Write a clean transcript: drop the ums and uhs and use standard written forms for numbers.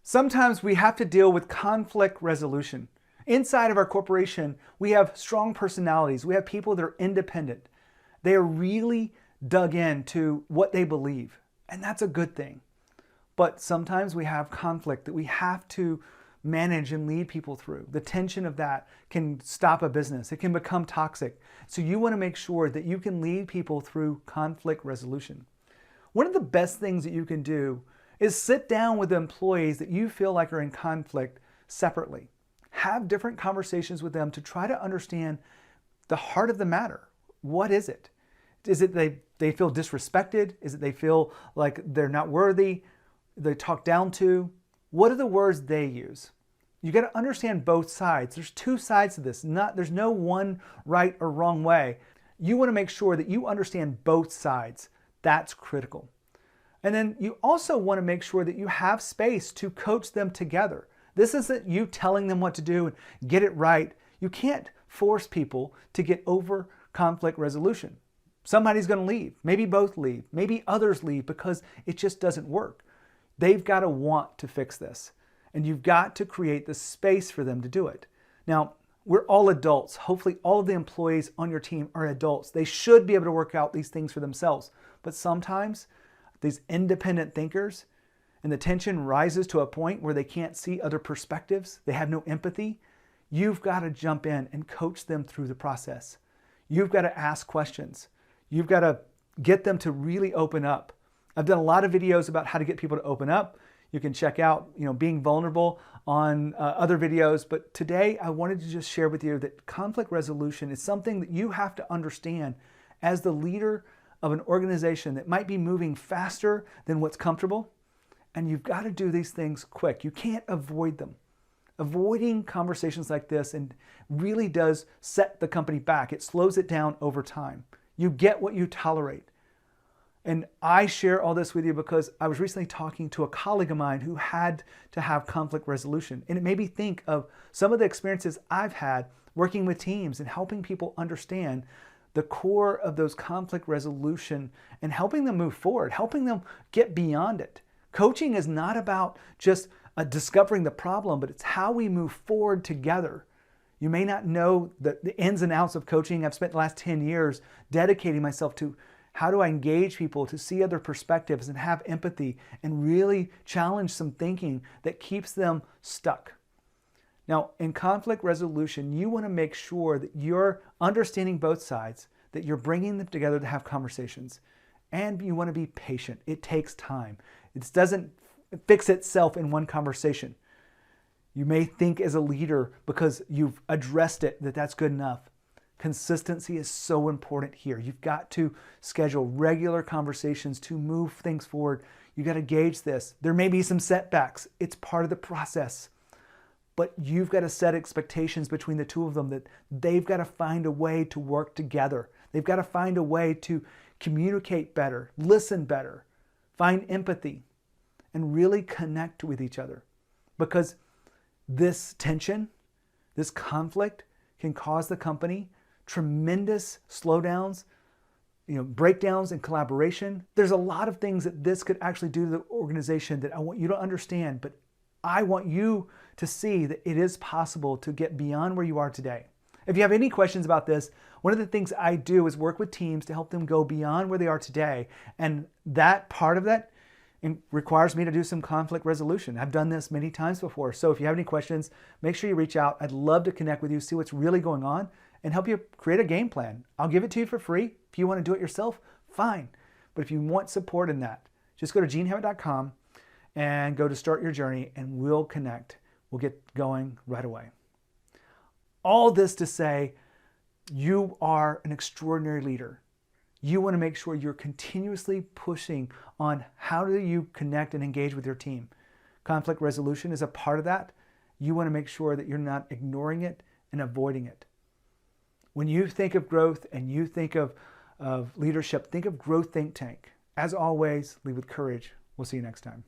Sometimes we have to deal with conflict resolution. Inside of our corporation, we have strong personalities. We have people that are independent. They are really dug into what they believe, and that's a good thing. But sometimes we have conflict that we have to manage and lead people through. The tension of that can stop a business. It can become toxic. So you want to make sure that you can lead people through conflict resolution. One of the best things that you can do is sit down with employees that you feel like are in conflict separately. Have different conversations with them to try to understand the heart of the matter. What is it? Is it they feel disrespected? Is it they feel like they're not worthy? They're talked down to? What are the words they use? You got to understand both sides. There's two sides to this. There's no one right or wrong way. You want to make sure that you understand both sides. That's critical. And then you also want to make sure that you have space to coach them together. This isn't you telling them what to do and get it right. You can't force people to get over conflict resolution. Somebody's going to leave. Maybe both leave. Maybe others leave because it just doesn't work. They've got to want to fix this. And you've got to create the space for them to do it. Now, we're all adults. Hopefully all of the employees on your team are adults. They should be able to work out these things for themselves. But sometimes these independent thinkers, and the tension rises to a point where they can't see other perspectives, they have no empathy, you've got to jump in and coach them through the process. You've got to ask questions. You've got to get them to really open up. I've done a lot of videos about how to get people to open up. You can check out, being vulnerable on other videos. But today I wanted to just share with you that conflict resolution is something that you have to understand as the leader of an organization that might be moving faster than what's comfortable. And you've got to do these things quick. You can't avoid them. Avoiding conversations like this and really does set the company back. It slows it down over time. You get what you tolerate. And I share all this with you because I was recently talking to a colleague of mine who had to have conflict resolution. And it made me think of some of the experiences I've had working with teams and helping people understand the core of those conflict resolution and helping them move forward, helping them get beyond it. Coaching is not about just discovering the problem, but it's how we move forward together. You may not know the ins and outs of coaching. I've spent the last 10 years dedicating myself to how do I engage people to see other perspectives and have empathy and really challenge some thinking that keeps them stuck. Now, in conflict resolution, you want to make sure that you're understanding both sides, that you're bringing them together to have conversations, and you want to be patient. It takes time. It doesn't fix itself in one conversation. You may think as a leader, because you've addressed it, that that's good enough. Consistency is so important here. You've got to schedule regular conversations to move things forward. You've got to gauge this. There may be some setbacks. It's part of the process. But you've got to set expectations between the two of them that they've got to find a way to work together. They've got to find a way to communicate better, listen better, find empathy, and really connect with each other. Because this tension, this conflict can cause the company tremendous slowdowns, breakdowns in collaboration. There's a lot of things that this could actually do to the organization that I want you to understand, but I want you to see that it is possible to get beyond where you are today. If you have any questions about this, one of the things I do is work with teams to help them go beyond where they are today. And that part of that requires me to do some conflict resolution. I've done this many times before. So if you have any questions, make sure you reach out. I'd love to connect with you, see what's really going on, and help you create a game plan. I'll give it to you for free. If you want to do it yourself, fine. But if you want support in that, just go to genehammett.com and go to Start Your Journey, and we'll connect. We'll get going right away. All this to say, you are an extraordinary leader. You want to make sure you're continuously pushing on how do you connect and engage with your team. Conflict resolution is a part of that. You want to make sure that you're not ignoring it and avoiding it. When you think of growth and you think of leadership, think of Growth Think Tank. As always, lead with courage. We'll see you next time.